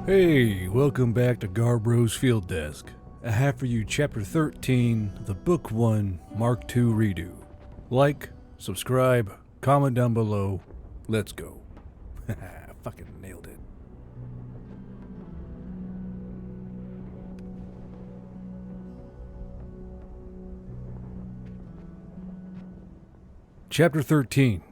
Hey, welcome back to Garbro's Field Desk. I have for you Chapter 13 of the Book 1 Mk.II redo. Like, subscribe, comment down below. Let's go. Fucking nailed it. Chapter 13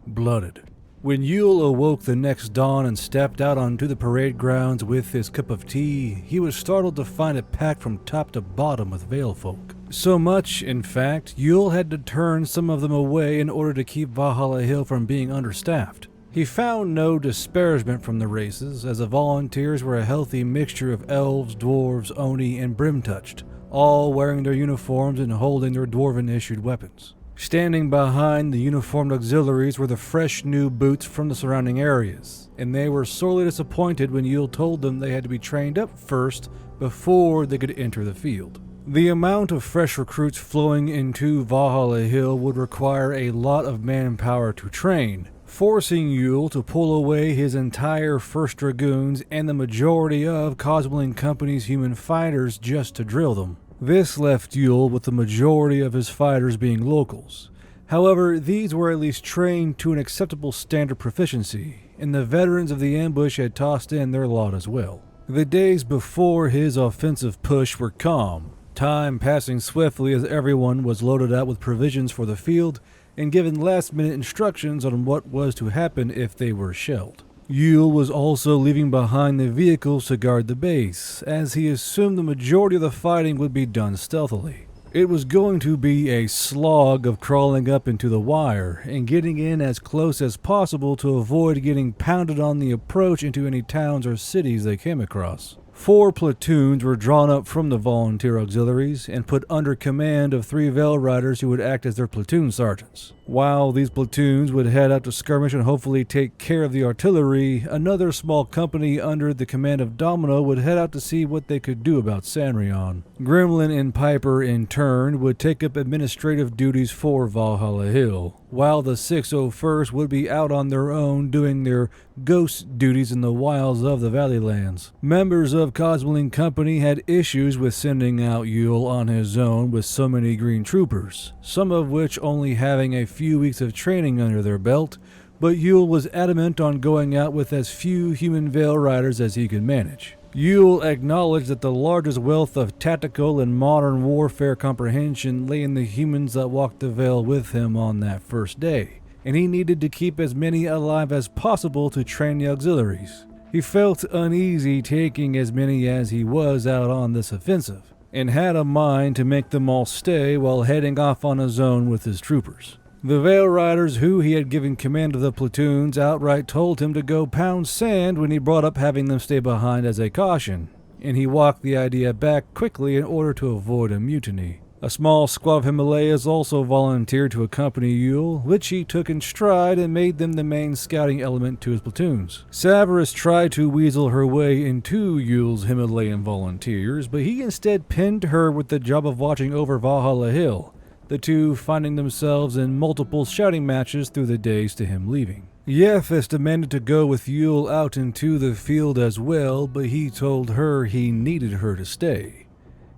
Blooded. When Yule awoke the next dawn and stepped out onto the parade grounds with his cup of tea, he was startled to find it packed from top to bottom with Vale folk. So much, in fact, Yule had to turn some of them away in order to keep Valhalla Hill from being understaffed. He found no disparagement from the races, as the volunteers were a healthy mixture of elves, dwarves, oni, and brim-touched, all wearing their uniforms and holding their dwarven-issued weapons. Standing behind the uniformed auxiliaries were the fresh new boots from the surrounding areas, and they were sorely disappointed when Yule told them they had to be trained up first before they could enter the field. The amount of fresh recruits flowing into Valhalla Hill would require a lot of manpower to train, forcing Yule to pull away his entire 1st Dragoons and the majority of Cosmoline Company's human fighters just to drill them. This left Yule with the majority of his fighters being locals. However, these were at least trained to an acceptable standard proficiency, and the veterans of the ambush had tossed in their lot as well. The days before his offensive push were calm, time passing swiftly as everyone was loaded out with provisions for the field and given last-minute instructions on what was to happen if they were shelled. Yule was also leaving behind the vehicles to guard the base, as he assumed the majority of the fighting would be done stealthily. It was going to be a slog of crawling up into the wire and getting in as close as possible to avoid getting pounded on the approach into any towns or cities they came across. 4 platoons were drawn up from the volunteer auxiliaries and put under command of 3 Vale Riders who would act as their platoon sergeants. While these platoons would head out to skirmish and hopefully take care of the artillery, another small company under the command of Domino would head out to see what they could do about Sanrion. Gremlin and Piper, in turn, would take up administrative duties for Valhalla Hill, while the 601st would be out on their own doing their ghost duties in the wilds of the Valleylands. Members of Cosmoline Company had issues with sending out Yule on his own with so many green troopers, some of which only having a few weeks of training under their belt, but Yule was adamant on going out with as few human Vale Riders as he could manage. Yule acknowledged that the largest wealth of tactical and modern warfare comprehension lay in the humans that walked the Vale with him on that first day, and he needed to keep as many alive as possible to train the auxiliaries. He felt uneasy taking as many as he was out on this offensive, and had a mind to make them all stay while heading off on his own with his troopers. The Vale Riders who he had given command of the platoons outright told him to go pound sand when he brought up having them stay behind as a caution, and he walked the idea back quickly in order to avoid a mutiny. A small squad of Himalayas also volunteered to accompany Yule, which he took in stride and made them the main scouting element to his platoons. Severus tried to weasel her way into Yule's Himalayan volunteers, but he instead pinned her with the job of watching over Valhalla Hill, the two finding themselves in multiple shouting matches through the days to him leaving. Yethis demanded to go with Yule out into the field as well, but he told her he needed her to stay.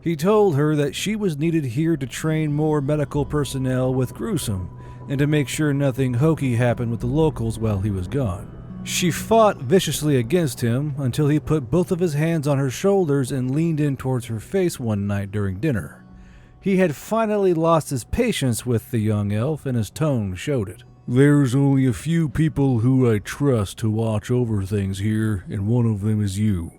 He told her that she was needed here to train more medical personnel with Gruesome, and to make sure nothing hokey happened with the locals while he was gone. She fought viciously against him until he put both of his hands on her shoulders and leaned in towards her face one night during dinner. He had finally lost his patience with the young elf, and his tone showed it. "There's only a few people who I trust to watch over things here, and one of them is you.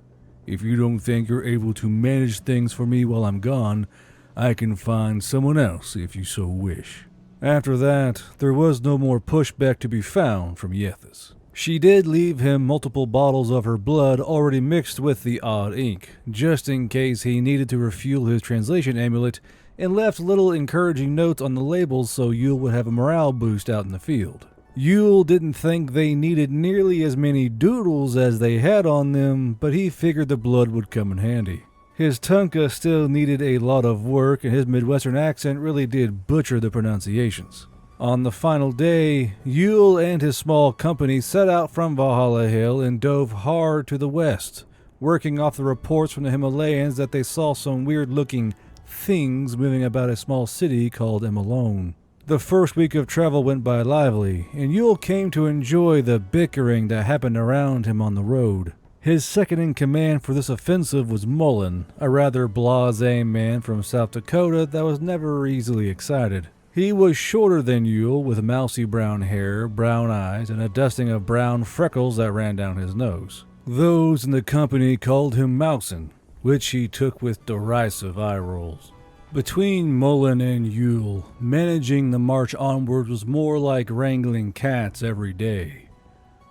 If you don't think you're able to manage things for me while I'm gone, I can find someone else if you so wish." After that, there was no more pushback to be found from Yethis. She did leave him multiple bottles of her blood already mixed with the odd ink, just in case he needed to refuel his translation amulet, and left little encouraging notes on the labels so Yule would have a morale boost out in the field. Yule didn't think they needed nearly as many doodles as they had on them, but he figured the blood would come in handy. His Tunka still needed a lot of work, and his Midwestern accent really did butcher the pronunciations. On the final day, Yule and his small company set out from Valhalla Hill and dove hard to the west, working off the reports from the Himalayans that they saw some weird-looking things moving about a small city called Malone. The first week of travel went by lively, and Yule came to enjoy the bickering that happened around him on the road. His second-in-command for this offensive was Mullen, a rather blasé man from South Dakota that was never easily excited. He was shorter than Yule, with mousy brown hair, brown eyes, and a dusting of brown freckles that ran down his nose. Those in the company called him Mousin, which he took with derisive eye rolls. Between Mullen and Yule, managing the march onward was more like wrangling cats every day.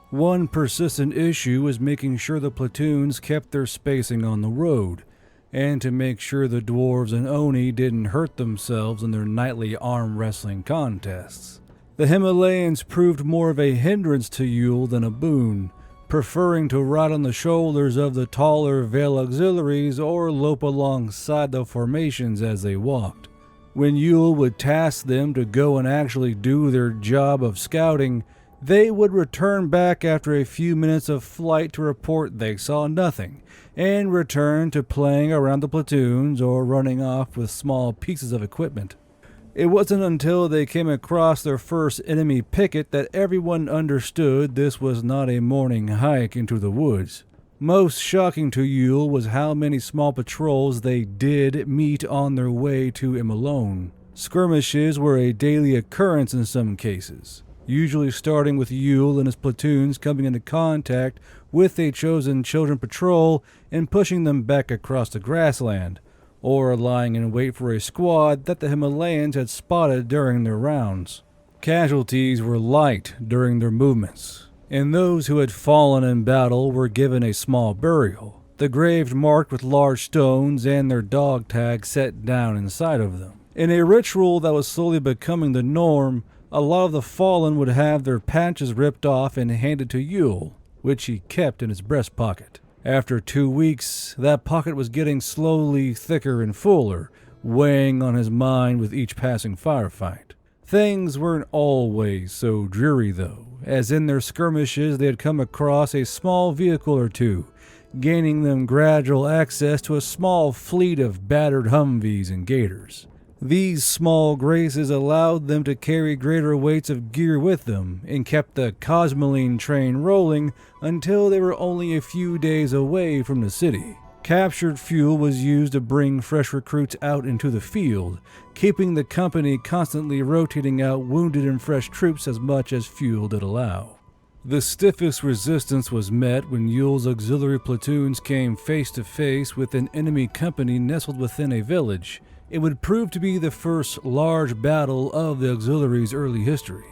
One persistent issue was making sure the platoons kept their spacing on the road, and to make sure the dwarves and Oni didn't hurt themselves in their nightly arm wrestling contests. The Himalayans proved more of a hindrance to Yule than a boon, preferring to ride on the shoulders of the taller Vale auxiliaries or lope alongside the formations as they walked. When Yule would task them to go and actually do their job of scouting, they would return back after a few minutes of flight to report they saw nothing, and return to playing around the platoons or running off with small pieces of equipment. It wasn't until they came across their first enemy picket that everyone understood this was not a morning hike into the woods. Most shocking to Yule was how many small patrols they did meet on their way to Malone. Skirmishes were a daily occurrence in some cases, usually starting with Yule and his platoons coming into contact with a chosen children patrol and pushing them back across the grassland, or lying in wait for a squad that the Himalayans had spotted during their rounds. Casualties were light during their movements, and those who had fallen in battle were given a small burial, the graves marked with large stones and their dog tags set down inside of them. In a ritual that was slowly becoming the norm, a lot of the fallen would have their patches ripped off and handed to Yule, which he kept in his breast pocket. After 2 weeks, that pocket was getting slowly thicker and fuller, weighing on his mind with each passing firefight. Things weren't always so dreary though, as in their skirmishes they had come across a small vehicle or two, gaining them gradual access to a small fleet of battered Humvees and Gators. These small graces allowed them to carry greater weights of gear with them and kept the Cosmoline train rolling until they were only a few days away from the city. Captured fuel was used to bring fresh recruits out into the field, keeping the company constantly rotating out wounded and fresh troops as much as fuel did allow. The stiffest resistance was met when Yule's auxiliary platoons came face to face with an enemy company nestled within a village. It would prove to be the first large battle of the auxiliaries' early history.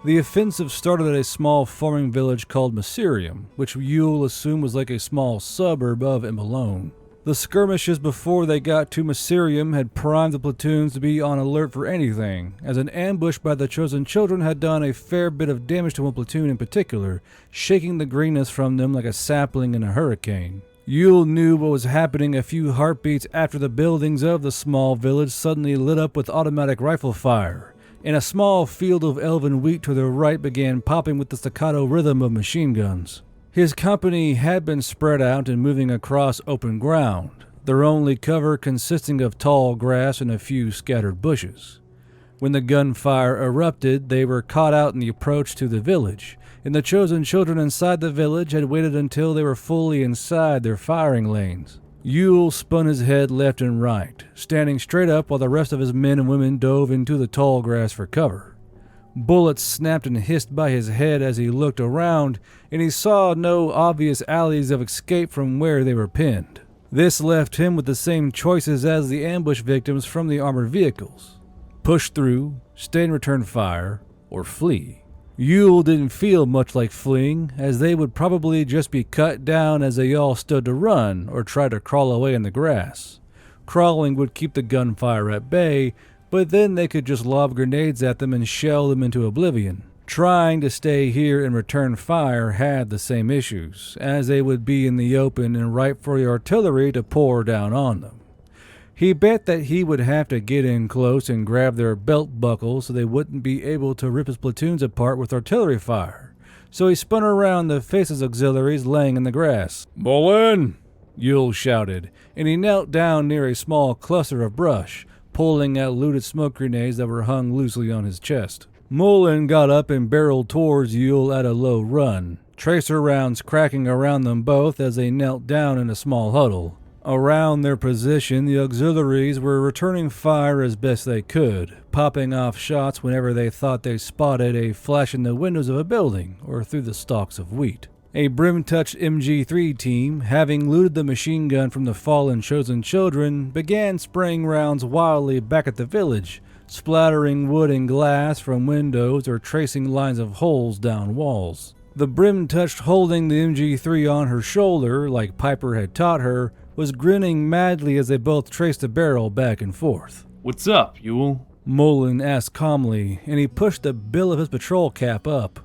The offensive started at a small farming village called Meseriam, which Yule assumed was like a small suburb of Malone. The skirmishes before they got to Meseriam had primed the platoons to be on alert for anything, as an ambush by the chosen children had done a fair bit of damage to one platoon in particular, shaking the greenness from them like a sapling in a hurricane. Yule knew what was happening a few heartbeats after the buildings of the small village suddenly lit up with automatic rifle fire, and a small field of elven wheat to their right began popping with the staccato rhythm of machine guns. His company had been spread out and moving across open ground, their only cover consisting of tall grass and a few scattered bushes. When the gunfire erupted, they were caught out in the approach to the village, and the chosen children inside the village had waited until they were fully inside their firing lanes. Yule spun his head left and right, standing straight up while the rest of his men and women dove into the tall grass for cover. Bullets snapped and hissed by his head as he looked around, and he saw no obvious alleys of escape from where they were pinned. This left him with the same choices as the ambush victims from the armored vehicles: push through, stay and return fire, or flee. Yule didn't feel much like fleeing, as they would probably just be cut down as they all stood to run or try to crawl away in the grass. Crawling would keep the gunfire at bay, but then they could just lob grenades at them and shell them into oblivion. Trying to stay here and return fire had the same issues, as they would be in the open and ripe for the artillery to pour down on them. He bet that he would have to get in close and grab their belt buckles so they wouldn't be able to rip his platoons apart with artillery fire, so he spun around to face his auxiliaries laying in the grass. "Mullen!" Yule shouted, and he knelt down near a small cluster of brush, pulling out looted smoke grenades that were hung loosely on his chest. Mullen got up and barreled towards Yule at a low run, tracer rounds cracking around them both as they knelt down in a small huddle. Around their position, the auxiliaries were returning fire as best they could, popping off shots whenever they thought they spotted a flash in the windows of a building or through the stalks of wheat. A brim-touched Mk.II team, having looted the machine gun from the fallen chosen children, began spraying rounds wildly back at the village, splattering wood and glass from windows or tracing lines of holes down walls. The brim-touched holding the Mk.III on her shoulder, like Piper had taught her, was grinning madly as they both traced the barrel back and forth. "What's up, Yule?" Mullen asked calmly, and he pushed the bill of his patrol cap up.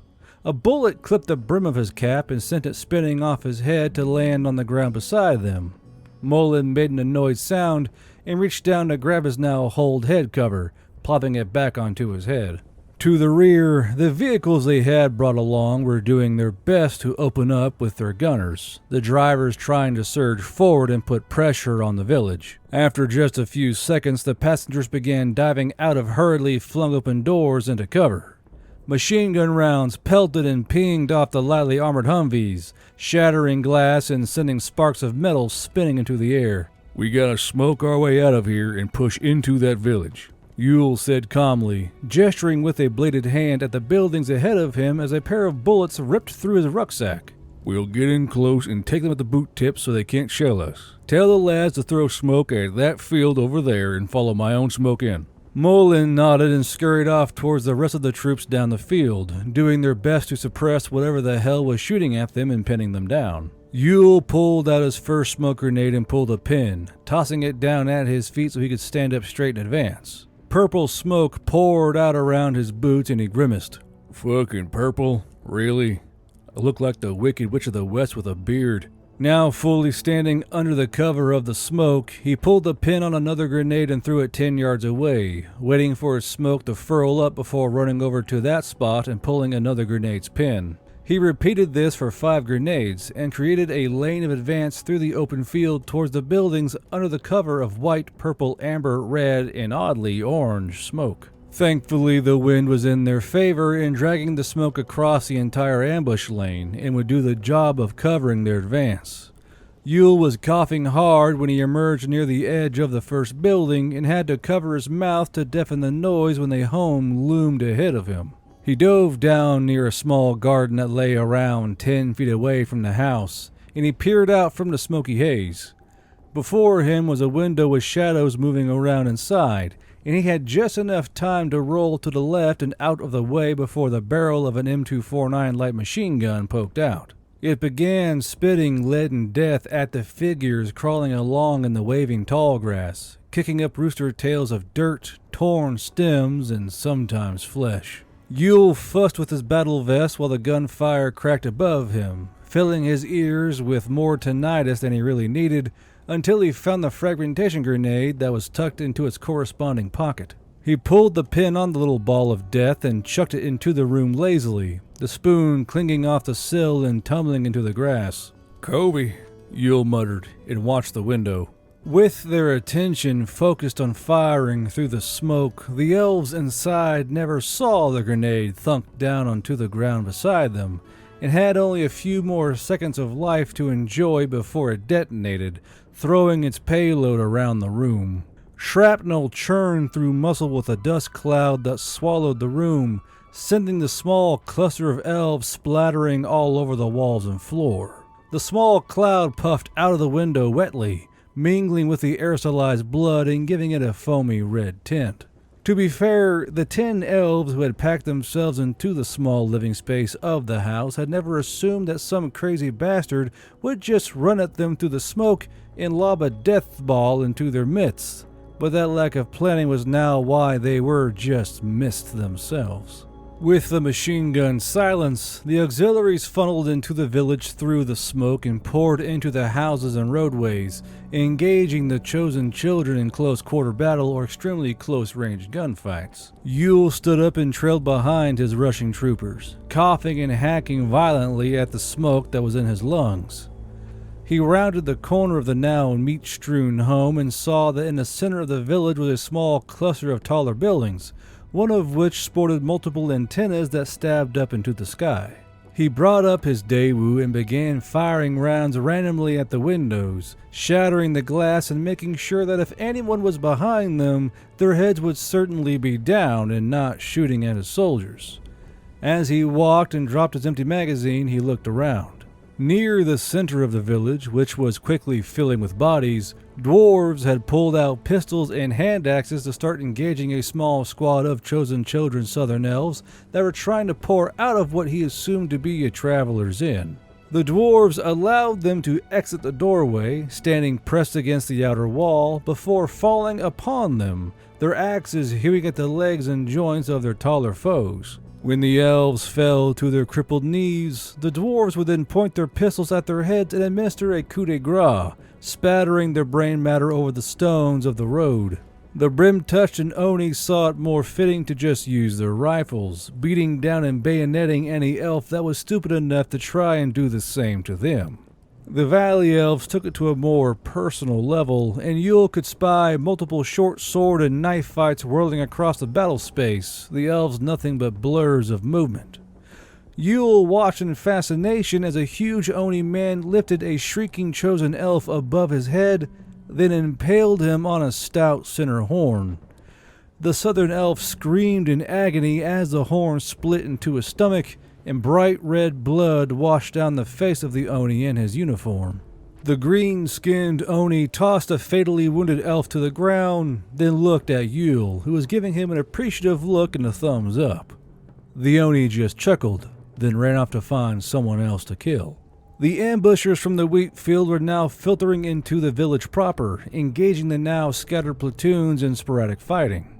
A bullet clipped the brim of his cap and sent it spinning off his head to land on the ground beside them. Mullen made an annoyed sound and reached down to grab his now holed head cover, plopping it back onto his head. To the rear, the vehicles they had brought along were doing their best to open up with their gunners, the drivers trying to surge forward and put pressure on the village. After just a few seconds, the passengers began diving out of hurriedly flung open doors into cover. Machine gun rounds pelted and pinged off the lightly armored Humvees, shattering glass and sending sparks of metal spinning into the air. "We gotta smoke our way out of here and push into that village," Yule said calmly, gesturing with a bladed hand at the buildings ahead of him as a pair of bullets ripped through his rucksack. "We'll get in close and take them at the boot tips so they can't shell us. Tell the lads to throw smoke at that field over there and follow my own smoke in." Mullen nodded and scurried off towards the rest of the troops down the field, doing their best to suppress whatever the hell was shooting at them and pinning them down. Yule pulled out his first smoke grenade and pulled a pin, tossing it down at his feet so he could stand up straight in advance. Purple smoke poured out around his boots and he grimaced. "Fucking purple? Really? I look like the Wicked Witch of the West with a beard." Now fully standing under the cover of the smoke, he pulled the pin on another grenade and threw it 10 yards away, waiting for its smoke to furl up before running over to that spot and pulling another grenade's pin. He repeated this for 5 grenades and created a lane of advance through the open field towards the buildings under the cover of white, purple, amber, red, and oddly orange smoke. Thankfully, the wind was in their favor in dragging the smoke across the entire ambush lane and would do the job of covering their advance. Yule was coughing hard when he emerged near the edge of the first building and had to cover his mouth to deafen the noise when the home loomed ahead of him. He dove down near a small garden that lay around 10 feet away from the house, and he peered out from the smoky haze. Before him was a window with shadows moving around inside, and he had just enough time to roll to the left and out of the way before the barrel of an M249 light machine gun poked out. It began spitting leaden death at the figures crawling along in the waving tall grass, kicking up rooster tails of dirt, torn stems, and sometimes flesh. Yule fussed with his battle vest while the gunfire cracked above him, filling his ears with more tinnitus than he really needed, until he found the fragmentation grenade that was tucked into its corresponding pocket. He pulled the pin on the little ball of death and chucked it into the room lazily, the spoon clinging off the sill and tumbling into the grass. "Kobe," Yule muttered, and watched the window. With their attention focused on firing through the smoke, the elves inside never saw the grenade thunk down onto the ground beside them, and had only a few more seconds of life to enjoy before it detonated, throwing its payload around the room. Shrapnel churned through muscle with a dust cloud that swallowed the room, sending the small cluster of elves splattering all over the walls and floor. The small cloud puffed out of the window wetly, mingling with the aerosolized blood and giving it a foamy red tint. To be fair, the 10 elves who had packed themselves into the small living space of the house had never assumed that some crazy bastard would just run at them through the smoke and lob a death ball into their midst, but that lack of planning was now why they were just missed themselves. With the machine gun silence, the auxiliaries funneled into the village through the smoke and poured into the houses and roadways, engaging the chosen children in close-quarter battle or extremely close-range gunfights. Yule stood up and trailed behind his rushing troopers, coughing and hacking violently at the smoke that was in his lungs. He rounded the corner of the now meat-strewn home and saw that in the center of the village was a small cluster of taller buildings, one of which sported multiple antennas that stabbed up into the sky. He brought up his Daewoo and began firing rounds randomly at the windows, shattering the glass and making sure that if anyone was behind them, their heads would certainly be down and not shooting at his soldiers. As he walked and dropped his empty magazine, he looked around. Near the center of the village, which was quickly filling with bodies, dwarves had pulled out pistols and hand axes to start engaging a small squad of chosen children southern elves that were trying to pour out of what he assumed to be a traveler's inn. The dwarves allowed them to exit the doorway, standing pressed against the outer wall, before falling upon them, their axes hewing at the legs and joints of their taller foes. When the elves fell to their crippled knees, the dwarves would then point their pistols at their heads and administer a coup de grace, spattering their brain matter over the stones of the road. The brim-touched and Oni saw it more fitting to just use their rifles, beating down and bayoneting any elf that was stupid enough to try and do the same to them. The Valley Elves took it to a more personal level, and Yule could spy multiple short sword and knife fights whirling across the battle space, the elves nothing but blurs of movement. Yule watched in fascination as a huge Oni man lifted a shrieking chosen elf above his head, then impaled him on a stout center horn. The southern elf screamed in agony as the horn split into his stomach, and bright red blood washed down the face of the Oni in his uniform. The green-skinned Oni tossed a fatally wounded elf to the ground, then looked at Yule, who was giving him an appreciative look and a thumbs up. The Oni just chuckled, then ran off to find someone else to kill. The ambushers from the wheat field were now filtering into the village proper, engaging the now scattered platoons in sporadic fighting.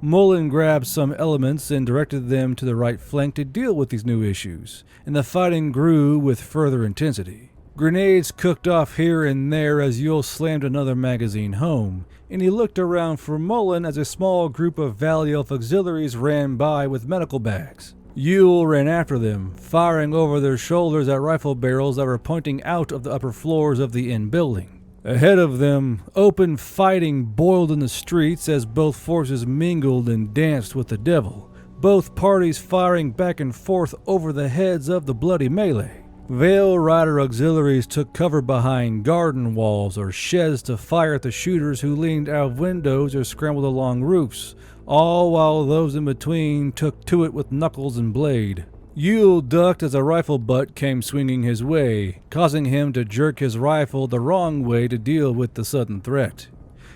Mullen grabbed some elements and directed them to the right flank to deal with these new issues, and the fighting grew with further intensity. Grenades cooked off here and there as Yule slammed another magazine home, and he looked around for Mullen as a small group of Valley Elf auxiliaries ran by with medical bags. Yule ran after them, firing over their shoulders at rifle barrels that were pointing out of the upper floors of the inn building. Ahead of them, open fighting boiled in the streets as both forces mingled and danced with the devil, both parties firing back and forth over the heads of the bloody melee. Veil Rider auxiliaries took cover behind garden walls or sheds to fire at the shooters who leaned out of windows or scrambled along roofs, all while those in between took to it with knuckles and blade. Yule ducked as a rifle butt came swinging his way, causing him to jerk his rifle the wrong way to deal with the sudden threat.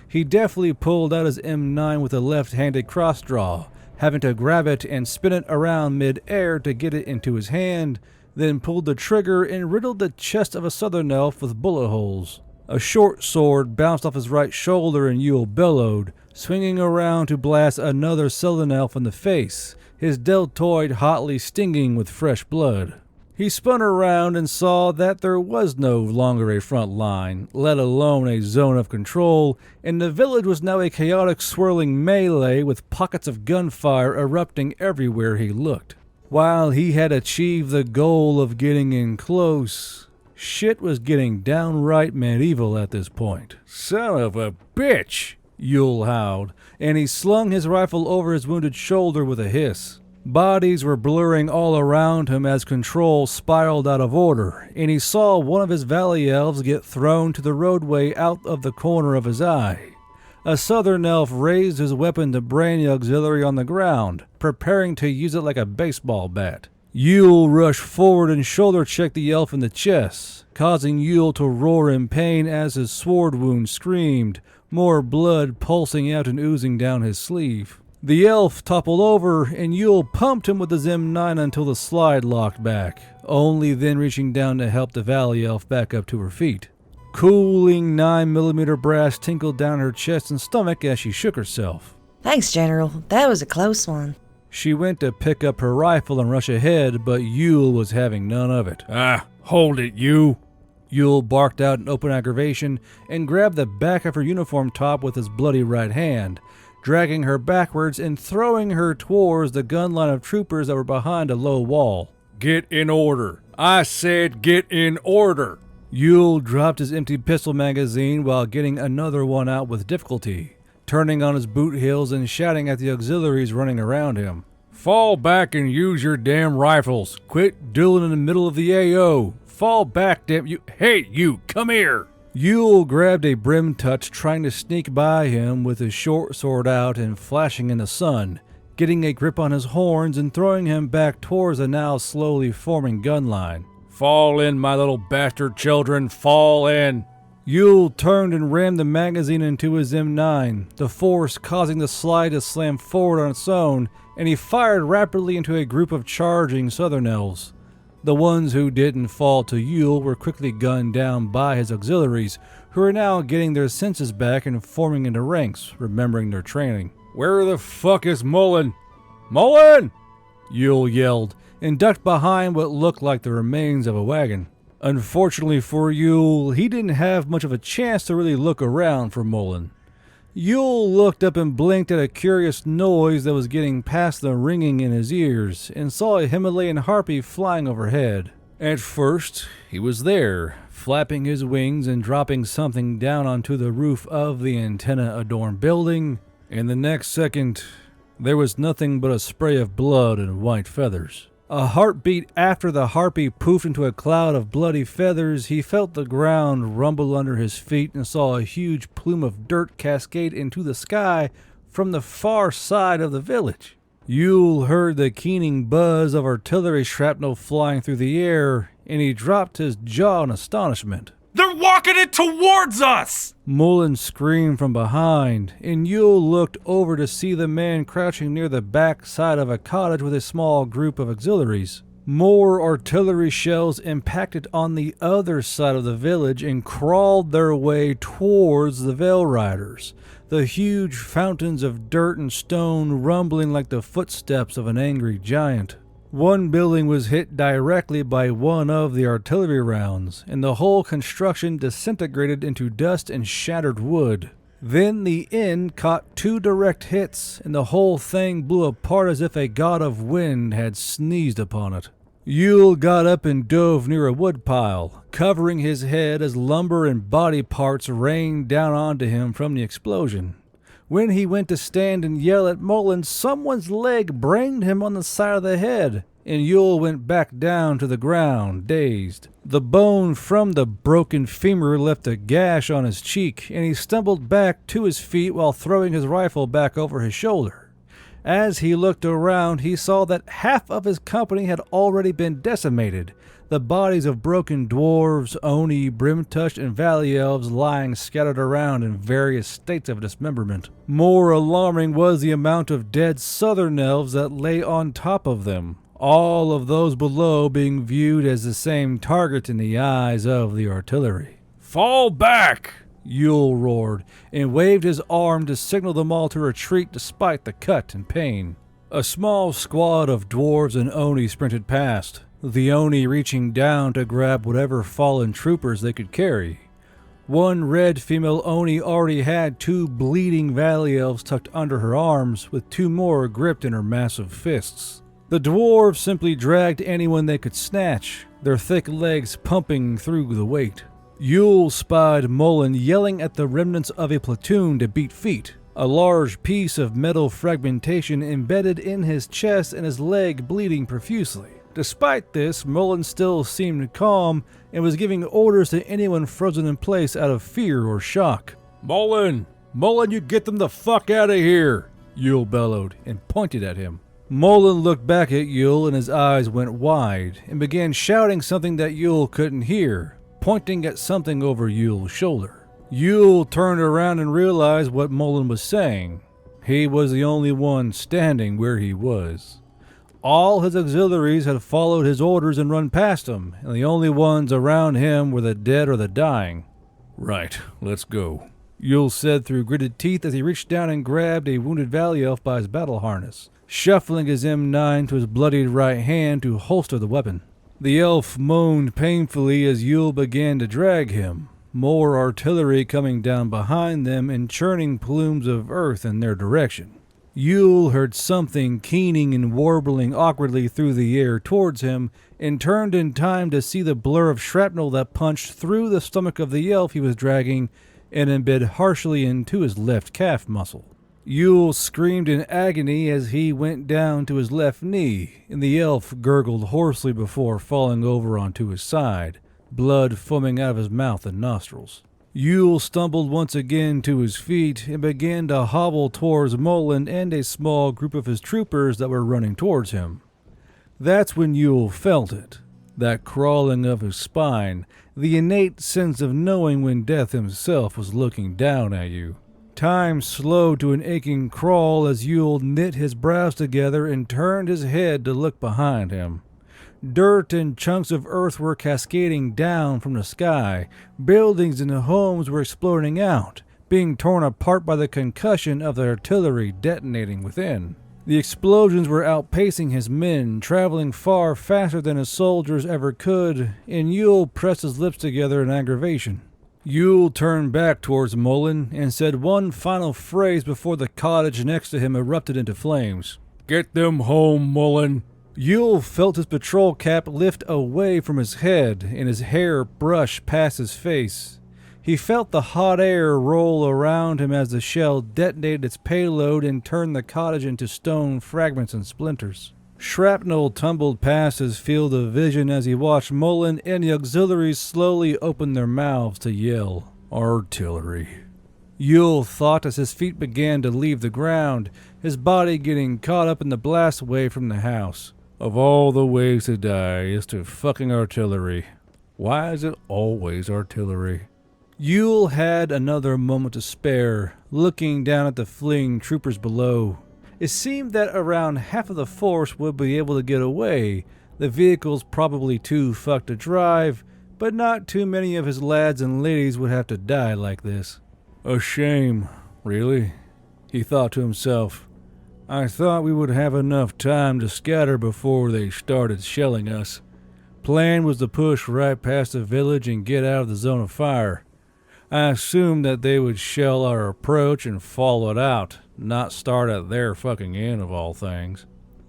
He deftly pulled out his M9 with a left-handed cross-draw, having to grab it and spin it around mid-air to get it into his hand, then pulled the trigger and riddled the chest of a southern elf with bullet holes. A short sword bounced off his right shoulder and Yule bellowed, swinging around to blast another southern elf in the face, his deltoid hotly stinging with fresh blood. He spun around and saw that there was no longer a front line, let alone a zone of control, and the village was now a chaotic swirling melee with pockets of gunfire erupting everywhere he looked. While he had achieved the goal of getting in close, shit was getting downright medieval at this point. "Son of a bitch!" Yule howled, and he slung his rifle over his wounded shoulder with a hiss. Bodies were blurring all around him as control spiraled out of order, and he saw one of his valley elves get thrown to the roadway out of the corner of his eye. A southern elf raised his weapon to brain the auxiliary on the ground, preparing to use it like a baseball bat. Yule rushed forward and shoulder-checked the elf in the chest, causing Yule to roar in pain as his sword wound screamed, more blood pulsing out and oozing down his sleeve. The elf toppled over, and Yule pumped him with his M9 until the slide locked back, only then reaching down to help the Valley Elf back up to her feet. Cooling 9mm brass tinkled down her chest and stomach as she shook herself. Thanks, General. That was a close one. She went to pick up her rifle and rush ahead, but Yule was having none of it. Ah, hold it, you! Yule barked out in open aggravation and grabbed the back of her uniform top with his bloody right hand, dragging her backwards and throwing her towards the gun line of troopers that were behind a low wall. Get in order. I said get in order. Yule dropped his empty pistol magazine while getting another one out with difficulty, turning on his boot heels and shouting at the auxiliaries running around him. Fall back and use your damn rifles. Quit dueling in the middle of the AO. Fall back, damn you. Hey, you, come here. Yule grabbed a brim touch, trying to sneak by him with his short sword out and flashing in the sun, getting a grip on his horns and throwing him back towards the now slowly forming gun line. Fall in, my little bastard children, fall in. Yule turned and rammed the magazine into his M9, the force causing the slide to slam forward on its own, and he fired rapidly into a group of charging Southern Elves. The ones who didn't fall to Yule were quickly gunned down by his auxiliaries, who are now getting their senses back and forming into ranks, remembering their training. Where the fuck is Mullen? Mullen! Yule yelled, and ducked behind what looked like the remains of a wagon. Unfortunately for Yule, he didn't have much of a chance to really look around for Mullen. Yule looked up and blinked at a curious noise that was getting past the ringing in his ears, and saw a Himalayan harpy flying overhead. At first, he was there, flapping his wings and dropping something down onto the roof of the antenna-adorned building, and the next second, there was nothing but a spray of blood and white feathers. A heartbeat after the harpy poofed into a cloud of bloody feathers, he felt the ground rumble under his feet and saw a huge plume of dirt cascade into the sky from the far side of the village. Yule heard the keening buzz of artillery shrapnel flying through the air, and he dropped his jaw in astonishment. They're walking it towards us! Mullen screamed from behind, and Yule looked over to see the man crouching near the back side of a cottage with a small group of auxiliaries. More artillery shells impacted on the other side of the village and crawled their way towards the Veil Riders, the huge fountains of dirt and stone rumbling like the footsteps of an angry giant. One building was hit directly by one of the artillery rounds, and the whole construction disintegrated into dust and shattered wood. Then the inn caught 2 direct hits, and the whole thing blew apart as if a god of wind had sneezed upon it. Yule got up and dove near a woodpile, covering his head as lumber and body parts rained down onto him from the explosion. When he went to stand and yell at Mullen, someone's leg brained him on the side of the head, and Yule went back down to the ground, dazed. The bone from the broken femur left a gash on his cheek, and he stumbled back to his feet while throwing his rifle back over his shoulder. As he looked around, he saw that half of his company had already been decimated, the bodies of broken dwarves, Oni, brim-touched, and valley elves lying scattered around in various states of dismemberment. More alarming was the amount of dead southern elves that lay on top of them, all of those below being viewed as the same target in the eyes of the artillery. Fall back! Yule roared, and waved his arm to signal them all to retreat despite the cut and pain. A small squad of dwarves and Oni sprinted past, the Oni reaching down to grab whatever fallen troopers they could carry. One red female Oni already had 2 bleeding valley elves tucked under her arms, with 2 more gripped in her massive fists. The dwarves simply dragged anyone they could snatch, their thick legs pumping through the weight. Yule spied Mullen yelling at the remnants of a platoon to beat feet, a large piece of metal fragmentation embedded in his chest and his leg bleeding profusely. Despite this, Mullen still seemed calm and was giving orders to anyone frozen in place out of fear or shock. Mullen, you get them the fuck out of here, Yule bellowed and pointed at him. Mullen looked back at Yule and his eyes went wide and began shouting something that Yule couldn't hear, pointing at something over Yule's shoulder. Yule turned around and realized what Mullen was saying. He was the only one standing where he was. All his auxiliaries had followed his orders and run past him, and the only ones around him were the dead or the dying. Right, let's go, Yule said through gritted teeth as he reached down and grabbed a wounded valley elf by his battle harness. shuffling his M9 to his bloodied right hand to holster the weapon. The elf moaned painfully as Yule began to drag him, more artillery coming down behind them and churning plumes of earth in their direction. Yule heard something keening and warbling awkwardly through the air towards him, and turned in time to see the blur of shrapnel that punched through the stomach of the elf he was dragging and embed harshly into his left calf muscle. Yule screamed in agony as he went down to his left knee, and the elf gurgled hoarsely before falling over onto his side, blood foaming out of his mouth and nostrils. Yule stumbled once again to his feet and began to hobble towards Mullen and a small group of his troopers that were running towards him. That's when Yule felt it, that crawling of his spine, the innate sense of knowing when death himself was looking down at you. Time slowed to an aching crawl as Yule knit his brows together and turned his head to look behind him. Dirt and chunks of earth were cascading down from the sky. Buildings and homes were exploding out, being torn apart by the concussion of the artillery detonating within. The explosions were outpacing his men, traveling far faster than his soldiers ever could, and Yule pressed his lips together in aggravation. Yule turned back towards Mullen and said one final phrase before the cottage next to him erupted into flames. Get them home, Mullen. Yule felt his patrol cap lift away from his head and his hair brush past his face. He felt the hot air roll around him as the shell detonated its payload and turned the cottage into stone fragments and splinters. Shrapnel tumbled past his field of vision as he watched Mullen and the auxiliaries slowly open their mouths to yell, "Artillery." Yule thought as his feet began to leave the ground, his body getting caught up in the blast wave from the house. Of all the ways to die is to fucking artillery. Why is it always artillery? Yule had another moment to spare, looking down at the fleeing troopers below. It seemed that around half of the force would be able to get away, the vehicles probably too fucked to drive, but not too many of his lads and ladies would have to die like this. A shame, really, he thought to himself. I thought we would have enough time to scatter before they started shelling us. Plan was to push right past the village and get out of the zone of fire. I assumed that they would shell our approach and follow it out, not start at their fucking end of all things.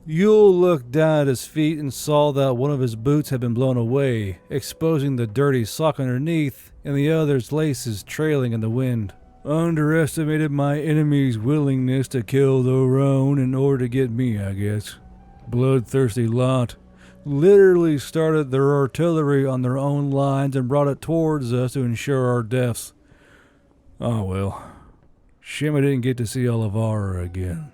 Yule looked down at his feet and saw that one of his boots had been blown away, exposing the dirty sock underneath and the other's laces trailing in the wind. Underestimated my enemy's willingness to kill their own in order to get me, I guess. Bloodthirsty lot. Literally started their artillery on their own lines and brought it towards us to ensure our deaths. Oh well. Shame I didn't get to see Alavara again.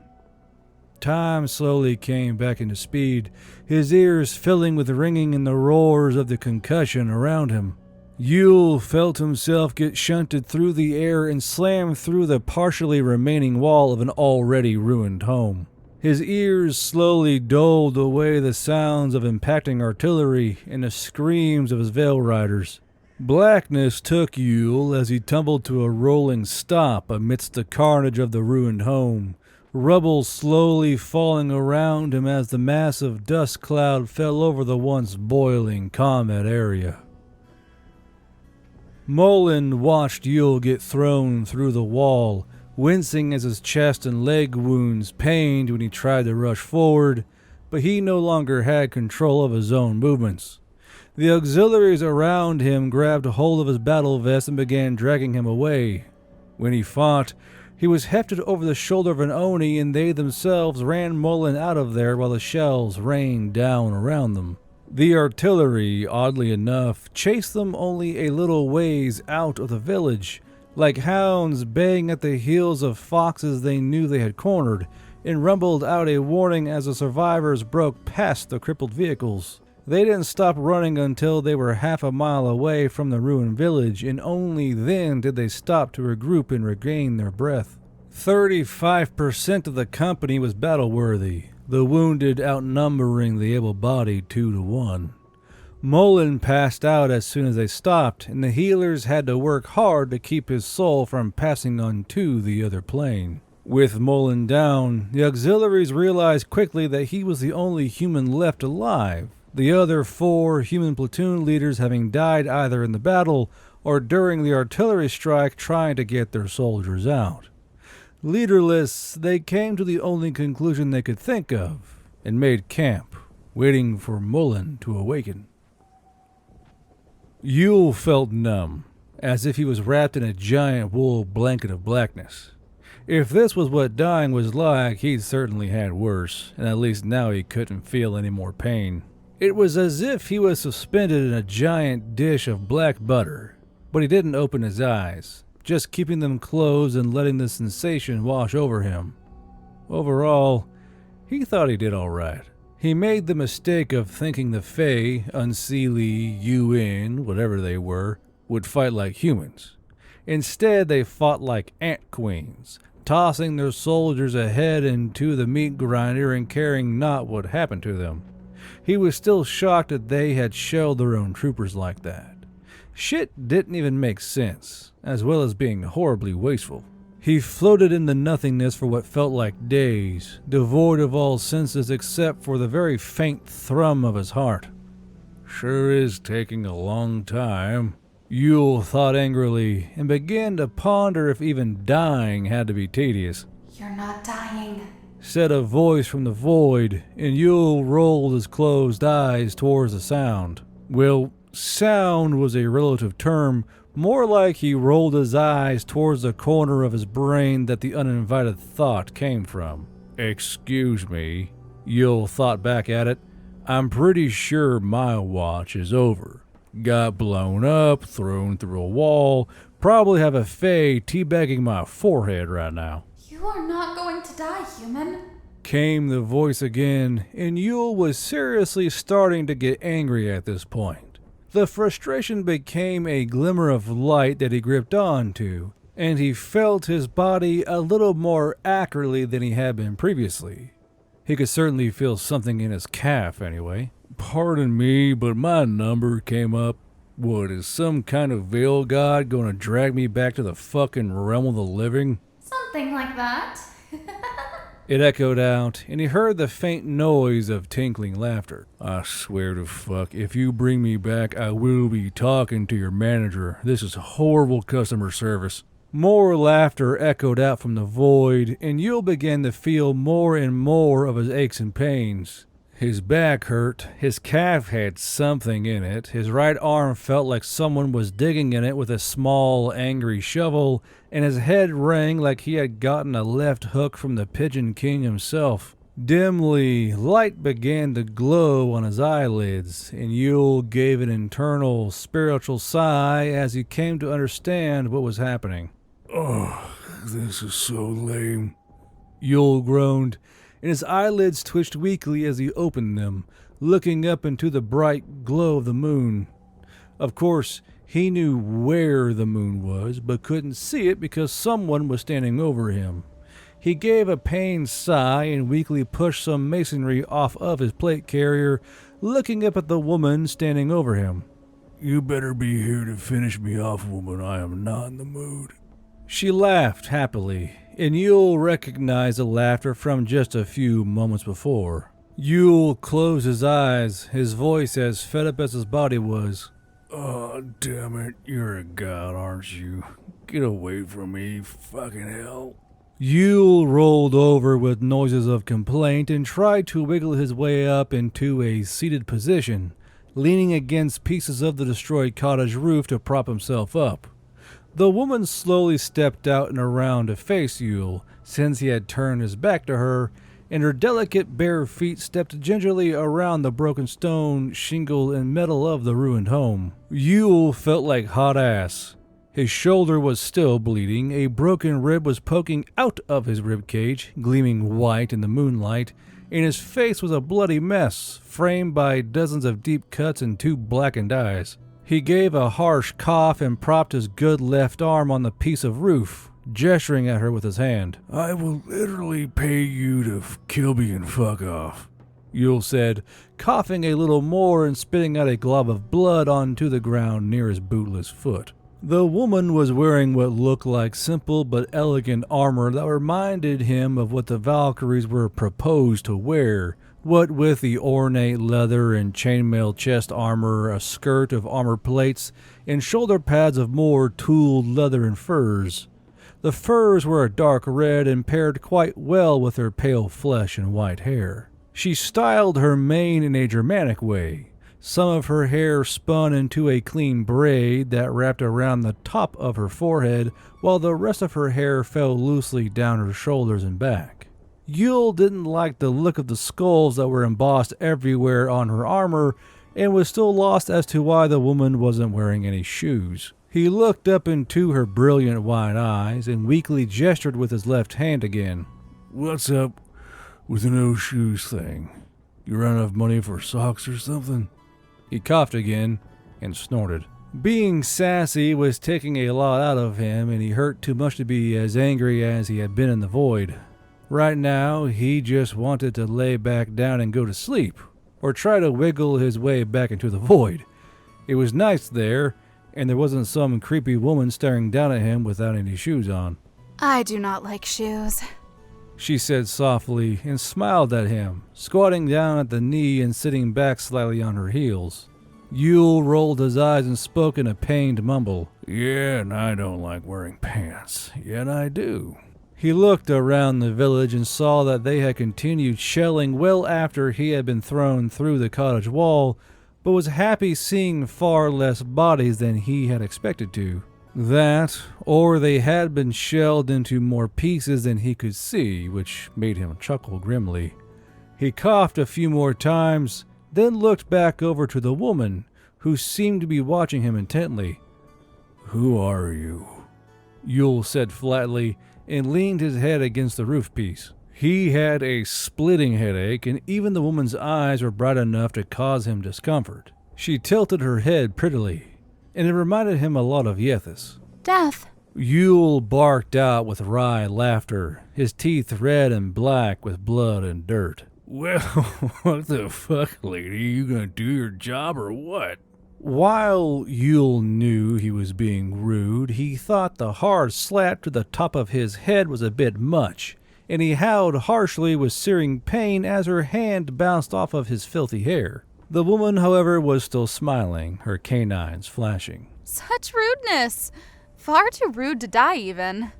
Time slowly came back into speed, his ears filling with ringing and the roars of the concussion around him. Yule felt himself get shunted through the air and slammed through the partially remaining wall of an already ruined home. His ears slowly doled away the sounds of impacting artillery and the screams of his Veil Riders. Blackness took Yule as he tumbled to a rolling stop amidst the carnage of the ruined home, rubble slowly falling around him as the massive dust cloud fell over the once boiling combat area. Mullen watched Yule get thrown through the wall, wincing as his chest and leg wounds pained when he tried to rush forward, but he no longer had control of his own movements. The auxiliaries around him grabbed hold of his battle vest and began dragging him away. When he fought, he was hefted over the shoulder of an Oni, and they themselves ran Mullen out of there while the shells rained down around them. The artillery, oddly enough, chased them only a little ways out of the village, like hounds baying at the heels of foxes they knew they had cornered, and rumbled out a warning as the survivors broke past the crippled vehicles. They didn't stop running until they were half a mile away from the ruined village, and only then did they stop to regroup and regain their breath. 35% of the company was battle-worthy, the wounded outnumbering the able-bodied 2-1. Mullen passed out as soon as they stopped, and the healers had to work hard to keep his soul from passing on to the other plane. With Mullen down, the auxiliaries realized quickly that he was the only human left alive, the other 4 human platoon leaders having died either in the battle or during the artillery strike trying to get their soldiers out. Leaderless, they came to the only conclusion they could think of and made camp, waiting for Mullen to awaken. Yule felt numb, as if he was wrapped in a giant wool blanket of blackness. If this was what dying was like, he'd certainly had worse, and at least now he couldn't feel any more pain. It was as if he was suspended in a giant dish of black butter, but he didn't open his eyes, just keeping them closed and letting the sensation wash over him. Overall, he thought he did all right. He made the mistake of thinking the Fae, Unseelie, UN, whatever they were, would fight like humans. Instead, they fought like ant queens, tossing their soldiers ahead into the meat grinder and caring not what happened to them. He was still shocked that they had shelled their own troopers like that. Shit didn't even make sense, as well as being horribly wasteful. He floated in the nothingness for what felt like days, devoid of all senses except for the very faint thrum of his heart. Sure is taking a long time, Yule thought angrily, and began to ponder if even dying had to be tedious. You're not dying, said a voice from the void, and Yule rolled his closed eyes towards the sound. Well, sound was a relative term, more like he rolled his eyes towards the corner of his brain that the uninvited thought came from. Excuse me, Yule thought back at it. I'm pretty sure my watch is over. Got blown up, thrown through a wall, probably have a Fae teabagging my forehead right now. You are not going to die, human, came the voice again, and Yule was seriously starting to get angry at this point. The frustration became a glimmer of light that he gripped onto, and he felt his body a little more accurately than he had been previously. He could certainly feel something in his calf anyway. Pardon me, but my number came up. What, is some kind of veil god gonna drag me back to the fucking realm of the living? Something like that. It echoed out, and he heard the faint noise of tinkling laughter. I swear to fuck, if you bring me back, I will be talking to your manager. This is horrible customer service. More laughter echoed out from the void, and Yule began to feel more and more of his aches and pains. His back hurt, his calf had something in it, his right arm felt like someone was digging in it with a small, angry shovel, and his head rang like he had gotten a left hook from the Pigeon King himself. Dimly, light began to glow on his eyelids, and Yule gave an internal, spiritual sigh as he came to understand what was happening. Oh, this is so lame, Yule groaned, and his eyelids twitched weakly as he opened them, looking up into the bright glow of the moon. Of course, he knew where the moon was, but couldn't see it because someone was standing over him. He gave a pained sigh and weakly pushed some masonry off of his plate carrier, looking up at the woman standing over him. You better be here to finish me off, woman. I am not in the mood. She laughed happily, and Yule recognized the laughter from just a few moments before. Yule closed his eyes, his voice as fed up as his body was. Oh, damn it, you're a god, aren't you? Get away from me, fucking hell. Yule rolled over with noises of complaint and tried to wiggle his way up into a seated position, leaning against pieces of the destroyed cottage roof to prop himself up. The woman slowly stepped out and around to face Yule, since he had turned his back to her, and her delicate bare feet stepped gingerly around the broken stone, shingle, and metal of the ruined home. Yule felt like hot ass. His shoulder was still bleeding, a broken rib was poking out of his rib cage, gleaming white in the moonlight, and his face was a bloody mess, framed by dozens of deep cuts and 2 blackened eyes. He gave a harsh cough and propped his good left arm on the piece of roof, gesturing at her with his hand. I will literally pay you to kill me and fuck off, Yule said, coughing a little more and spitting out a glob of blood onto the ground near his bootless foot. The woman was wearing what looked like simple but elegant armor that reminded him of what the Valkyries were proposed to wear, what with the ornate leather and chainmail chest armor, a skirt of armor plates, and shoulder pads of more tooled leather and furs. The furs were a dark red and paired quite well with her pale flesh and white hair. She styled her mane in a Germanic way. Some of her hair spun into a clean braid that wrapped around the top of her forehead, while the rest of her hair fell loosely down her shoulders and back. Yule didn't like the look of the skulls that were embossed everywhere on her armor, and was still lost as to why the woman wasn't wearing any shoes. He looked up into her brilliant white eyes and weakly gestured with his left hand again. What's up with the no shoes thing? You run out of money for socks or something? He coughed again and snorted. Being sassy was taking a lot out of him, and he hurt too much to be as angry as he had been in the void. Right now, he just wanted to lay back down and go to sleep, or try to wiggle his way back into the void. It was nice there, and there wasn't some creepy woman staring down at him without any shoes on. I do not like shoes, she said softly and smiled at him, squatting down at the knee and sitting back slightly on her heels. Yule rolled his eyes and spoke in a pained mumble. Yeah, and I don't like wearing pants, yet I do. He looked around the village and saw that they had continued shelling well after he had been thrown through the cottage wall, but was happy seeing far less bodies than he had expected to. That, or they had been shelled into more pieces than he could see, which made him chuckle grimly. He coughed a few more times, then looked back over to the woman, who seemed to be watching him intently. Who are you? Yule said flatly, and leaned his head against the roof piece. He had a splitting headache, and even the woman's eyes were bright enough to cause him discomfort. She tilted her head prettily, and it reminded him a lot of Yethis. Death. Yule barked out with wry laughter, his teeth red and black with blood and dirt. Well, what the fuck, lady? You gonna do your job or what? While Yule knew he was being rude, he thought the hard slap to the top of his head was a bit much, and he howled harshly with searing pain as her hand bounced off of his filthy hair. The woman, however, was still smiling, her canines flashing. Such rudeness. Far too rude to die, even.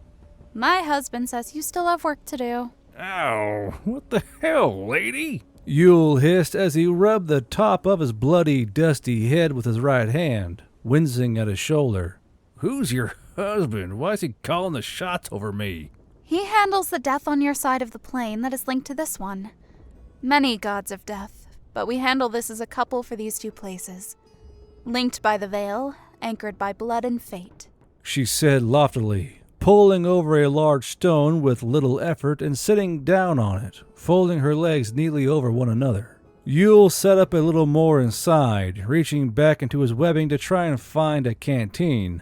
My husband says you still have work to do. Ow, what the hell, lady? Yule hissed as he rubbed the top of his bloody, dusty head with his right hand, wincing at his shoulder. Who's your husband? Why is he calling the shots over me? He handles the death on your side of the plane that is linked to this one. Many gods of death, but we handle this as a couple for these two places. Linked by the veil, anchored by blood and fate, she said loftily, pulling over a large stone with little effort and sitting down on it, folding her legs neatly over one another. Yule sat up a little more inside, reaching back into his webbing to try and find a canteen.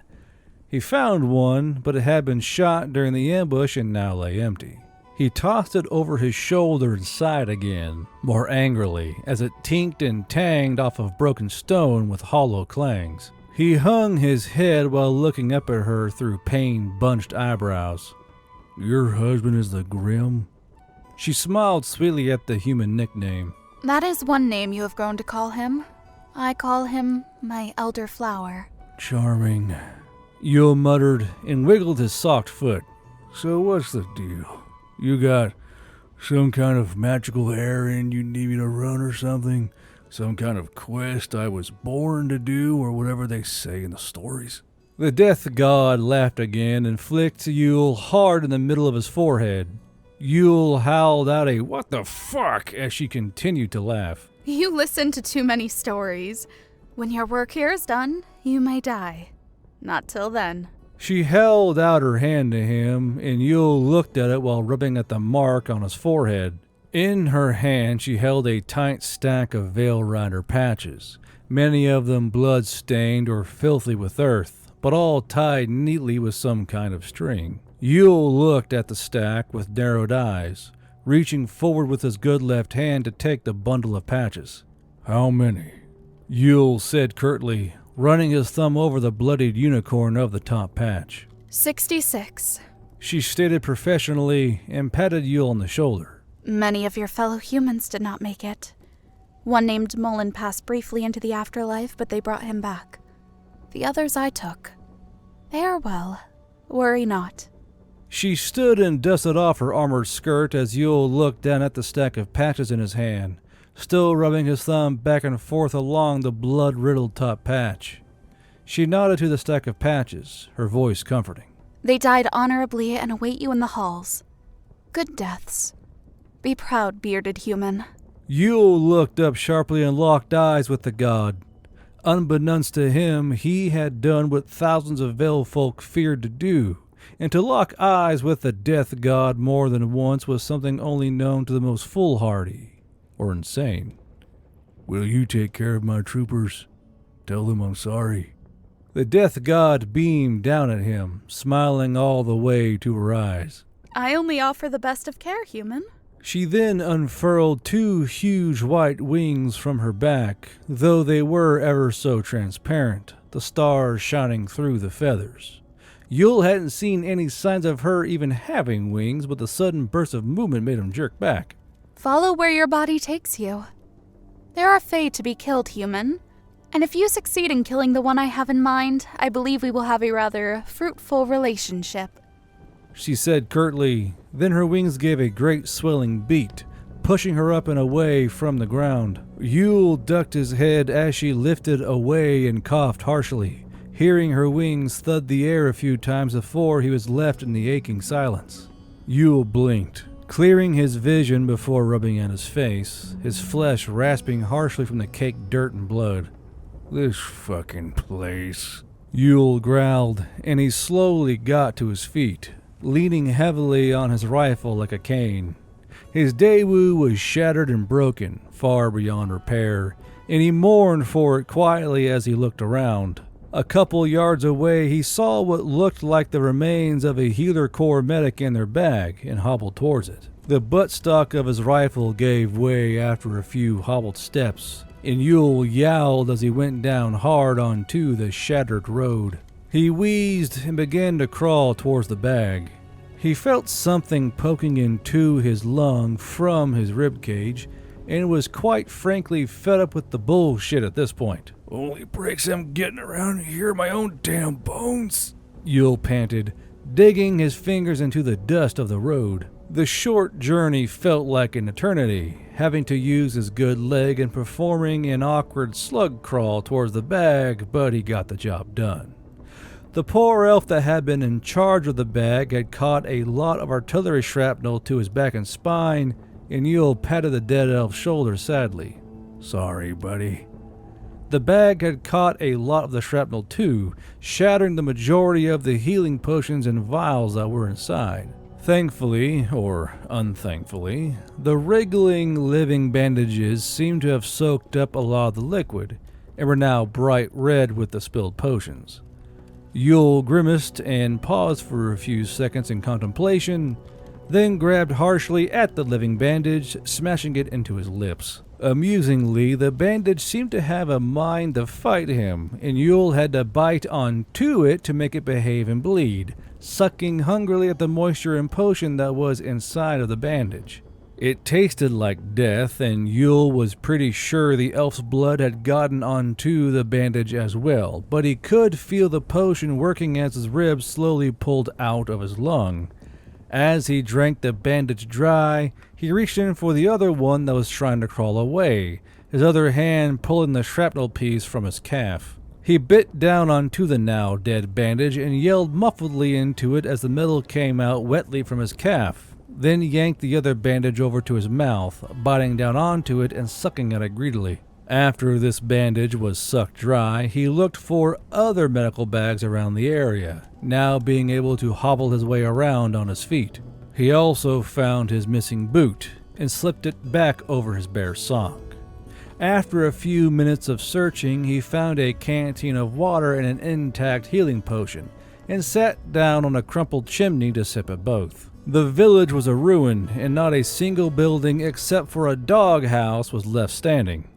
He found one, but it had been shot during the ambush and now lay empty. He tossed it over his shoulder and sighed again, more angrily, as it tinked and tanged off of broken stone with hollow clangs. He hung his head while looking up at her through pain-bunched eyebrows. Your husband is the Grim? She smiled sweetly at the human nickname. That is one name you have grown to call him. I call him my elder flower. Charming, Yule muttered and wiggled his socked foot. So what's the deal? You got some kind of magical errand you need me to run or something? Some kind of quest I was born to do, or whatever they say in the stories? The death god laughed again and flicked Yule hard in the middle of his forehead. Yule howled out a "what the fuck" as she continued to laugh. You listen to too many stories. When your work here is done, you may die. Not till then. She held out her hand to him, and Yule looked at it while rubbing at the mark on his forehead. In her hand she held a tight stack of Veil Rider patches, many of them blood-stained or filthy with earth, but all tied neatly with some kind of string. Yule looked at the stack with narrowed eyes, reaching forward with his good left hand to take the bundle of patches. How many? Yule said curtly, running his thumb over the bloodied unicorn of the top patch. 66. She stated professionally and patted Yule on the shoulder. Many of your fellow humans did not make it. One named Mullen passed briefly into the afterlife, but they brought him back. The others I took. They are well. Worry not. She stood and dusted off her armored skirt as Yule looked down at the stack of patches in his hand, still rubbing his thumb back and forth along the blood-riddled top patch. She nodded to the stack of patches, her voice comforting. They died honorably and await you in the halls. Good deaths. Be proud, bearded human. Yule looked up sharply and locked eyes with the god. Unbeknownst to him, he had done what thousands of Vale folk feared to do, and to lock eyes with the death god more than once was something only known to the most foolhardy, or insane. Will you take care of my troopers? Tell them I'm sorry. The death god beamed down at him, smiling all the way to her eyes. I only offer the best of care, human. She then unfurled 2 huge white wings from her back, though they were ever so transparent, the stars shining through the feathers. Yule hadn't seen any signs of her even having wings, but the sudden burst of movement made him jerk back. Follow where your body takes you. There are fae to be killed, human. And if you succeed in killing the one I have in mind, I believe we will have a rather fruitful relationship. She said curtly, then her wings gave a great swelling beat, pushing her up and away from the ground. Yule ducked his head as she lifted away and coughed harshly, hearing her wings thud the air a few times before he was left in the aching silence. Yule blinked, clearing his vision before rubbing at his face, his flesh rasping harshly from the caked dirt and blood. This fucking place. Yule growled, and he slowly got to his feet, leaning heavily on his rifle like a Caine. His Daewoo was shattered and broken, far beyond repair, and he mourned for it quietly as he looked around. A couple yards away, he saw what looked like the remains of a Healer Corps medic in their bag and hobbled towards it. The buttstock of his rifle gave way after a few hobbled steps, and Yule yowled as he went down hard onto the shattered road. He wheezed and began to crawl towards the bag. He felt something poking into his lung from his ribcage, and was quite frankly fed up with the bullshit at this point. Only breaks I'm getting around here my own damn bones. Yule panted, digging his fingers into the dust of the road. The short journey felt like an eternity, having to use his good leg and performing an awkward slug crawl towards the bag, but he got the job done. The poor elf that had been in charge of the bag had caught a lot of artillery shrapnel to his back and spine, and Yule patted the dead elf's shoulder sadly. Sorry, buddy. The bag had caught a lot of the shrapnel too, shattering the majority of the healing potions and vials that were inside. Thankfully, or unthankfully, the wriggling living bandages seemed to have soaked up a lot of the liquid, and were now bright red with the spilled potions. Yule grimaced and paused for a few seconds in contemplation, then grabbed harshly at the living bandage, smashing it into his lips. Amusingly, the bandage seemed to have a mind to fight him, and Yule had to bite onto it to make it behave and bleed, sucking hungrily at the moisture and potion that was inside of the bandage. It tasted like death, and Yule was pretty sure the elf's blood had gotten onto the bandage as well, but he could feel the potion working as his ribs slowly pulled out of his lung. As he drank the bandage dry, he reached in for the other one that was trying to crawl away, his other hand pulling the shrapnel piece from his calf. He bit down onto the now dead bandage and yelled muffledly into it as the metal came out wetly from his calf, then yanked the other bandage over to his mouth, biting down onto it and sucking at it greedily. After this bandage was sucked dry, he looked for other medical bags around the area, now being able to hobble his way around on his feet. He also found his missing boot and slipped it back over his bare sock. After a few minutes of searching, he found a canteen of water and an intact healing potion, and sat down on a crumpled chimney to sip at both. The village was a ruin, and not a single building except for a doghouse was left standing.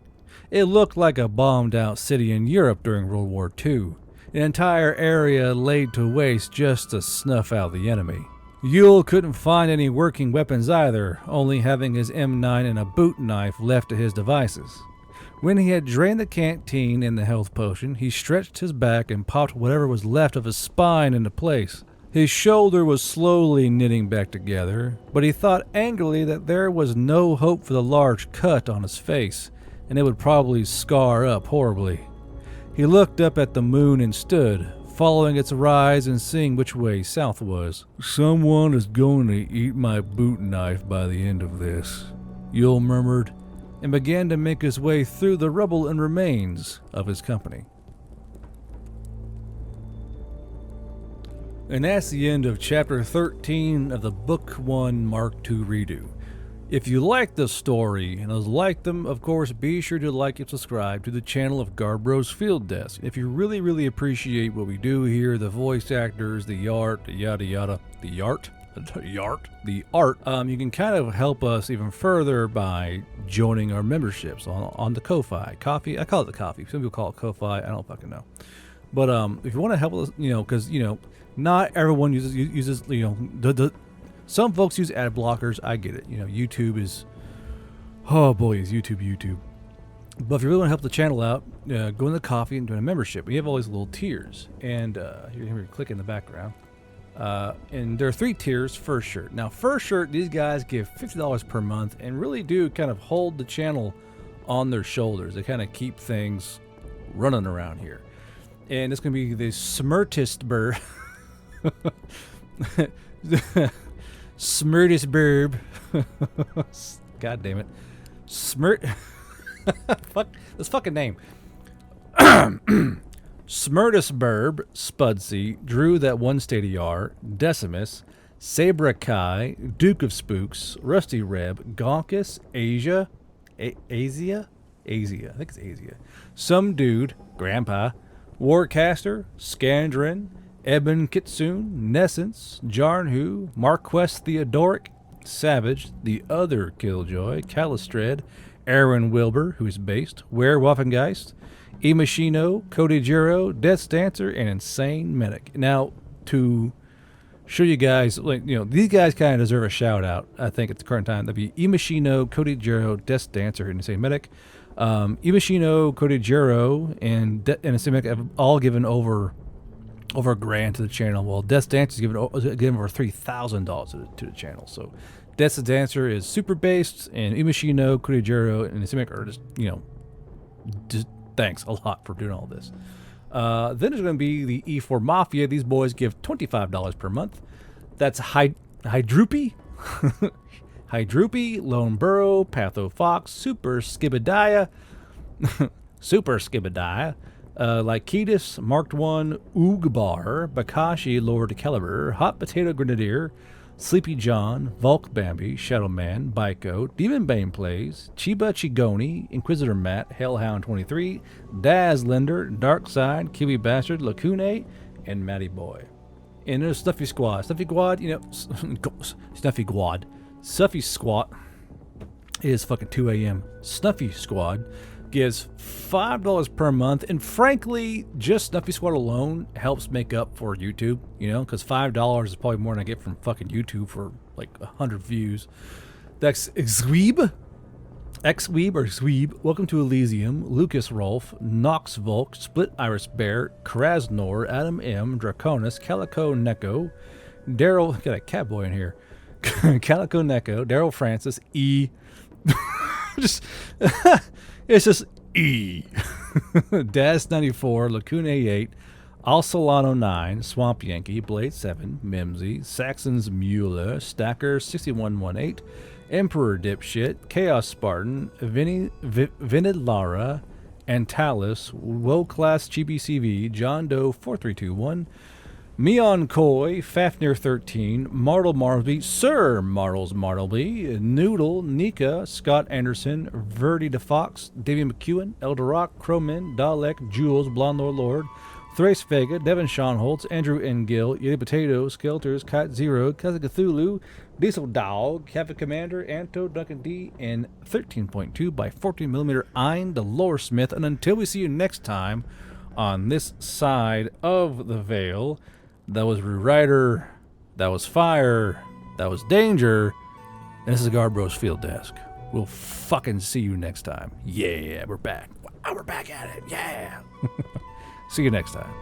It looked like a bombed-out city in Europe during World War II. An entire area laid to waste just to snuff out the enemy. Yule couldn't find any working weapons either, only having his M9 and a boot knife left to his devices. When he had drained the canteen and the health potion, he stretched his back and popped whatever was left of his spine into place. His shoulder was slowly knitting back together, but he thought angrily that there was no hope for the large cut on his face, and it would probably scar up horribly. He looked up at the moon and stood, following its rise and seeing which way south was. Someone is going to eat my boot knife by the end of this, Yule murmured, and began to make his way through the rubble and remains of his company. And that's the end of Chapter 13 of the Book 1 Mark.II redo. If you like the story and has liked them, of course, be sure to like and subscribe to the channel of Garbro's Field Desk. If you really appreciate what we do here, the voice actors, the art, the yada yada, the art, you can kind of help us even further by joining our memberships on the Ko-Fi. Coffee, I call it the coffee. Some people call it Ko-Fi. I don't fucking know. But if you want to help us, because not everyone uses some folks use ad blockers. I get it. YouTube is, oh boy, is YouTube. But if you really want to help the channel out, go in the coffee and join a membership. We have all these little tiers, and you can click in the background. And there are 3 tiers. First shirt. Now, first shirt, these guys give $50 per month and really do kind of hold the channel on their shoulders. They kind of keep things running around here. And it's going to be the Smurtisburb. Smurtisburb. God damn it. Fuck this fucking name. Smurtisburb, Spudsy, Drew That One Stadiar, Decimus, Sabrakai, Duke of Spooks, Rusty Reb, Gonkus, Asia, Asia, I think it's Asia, Some Dude, Grandpa, Warcaster, Scandrin, Eben Kitsune, Nessence, Jarnhu, Marquess Theodoric, Savage, the other Killjoy, Calistred, Aaron Wilbur, who is based, Werewaffengeist, Imashino, Cody Jiro, Death's Dancer, and Insane Medic. Now, to show you guys, these guys kind of deserve a shout out, I think, at the current time. That'd be Imashino, Cody Jiro, Death's Dancer, and Insane Medic. Imashino, Cody Jiro, and Insane Medic have all given over $1,000 to the channel, while Death's Dancer is given over $3,000 to the channel. So, Death's Dancer is super based, and Imashino, Cody Jiro, and Insane Medic are just thanks a lot for doing all this. Then there's going to be the E4 Mafia. These boys give $25 per month. That's Hydroopy, Lone Burrow, Patho Fox, Super Skibadiah, Lycidas, Marked One, Oogbar, Bakashi, Lord Caliber, Hot Potato Grenadier, Sleepy John, Volk Bambi, Shadow Man, Baiko, Demon Bane Plays, Chiba Chigoni, Inquisitor Matt, Hellhound 23, Daz Linder, Dark Side, Kiwi Bastard, Lacune, and Matty Boy. And there's Stuffy Squad. Stuffy Squad is fucking 2 a.m. Snuffy Squad gives $5 per month, and frankly, just Snuffy Squad alone helps make up for YouTube, because $5 is probably more than I get from fucking YouTube for like 100 views. That's Xweeb, Welcome to Elysium, Lucas Rolf, Nox Volk, Split Iris Bear, Krasnor, Adam M, Draconis, Calico Neko, Daryl, got a cat boy in here, Calico Neko, Daryl Francis, E. It's just E. Daz 94, Lacune 8, Al Solano 9, Swamp Yankee, Blade 7, Mimsy, Saxon's Mueller, Stacker 6118, Emperor Dipshit, Chaos Spartan, Vinid Lara, Antalis, Woe Class GBCV, John Doe 4321, Meon Coy, Fafnir 13, Martel Marlby, Sir Martels Martleby, Noodle, Nika, Scott Anderson, Verdi DeFox, Davey McEwen, Elderock, Crowman, Dalek, Jules, Blonde Lord, Thrace Vega, Devin Schonholtz, Andrew N. Gill, Yeti Potato, Skelters, Kite Zero, Cousin Cthulhu, Diesel Dog, Captain Commander, Anto, Duncan D, and 13.2 by 14mm Ein, the Lore Smith. And until we see you next time on this side of the veil, that was Rewriter, that was Fire, that was Danger, and this is Garbro's Field Desk. We'll fucking see you next time. Yeah, we're back. We're back at it. Yeah. See you next time.